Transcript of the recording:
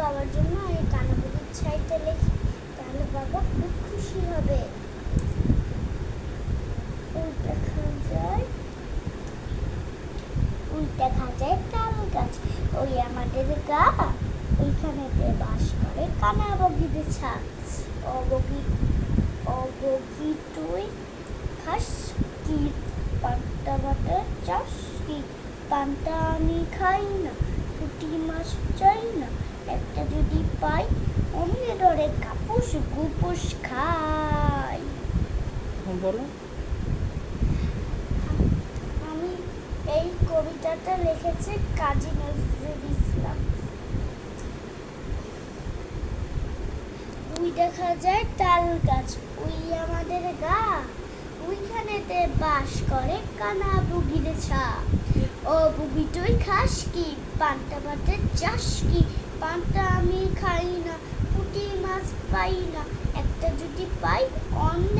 বাবার জন্য এই কানাবুড়ির ছাইতে লিখি, তাহলে বাবা খুব খুশি হবে। উল্টা খাঁচায় তাল গাছ, ওই আমাদের গা, ওইখানেতে বাস করে কানা বগিতে ছাক। অবগি তুই খাস কি পান্তা ভাতের চাষ কি? পান্তা আমি খাই না, পুঁটি মাছ চাই না, একটা যদি পাই অমনি ধরে কাপুস গুপুস খাই। বলো। আমি এই কবিতাটা লিখেছি কাজী নজরুল ইসলাম। ওই দেখা যায় তাল গাছ, ওই আমাদের গা, ওইখানেতে বাস করে কানা বুগির ছা। ও বুগি তুই খাস কি? পান্তা ভাতের চাষ কি? পান্তা আমি খাই না, পুঁটি মাছ পাই না, একটা যদি পাই অন্য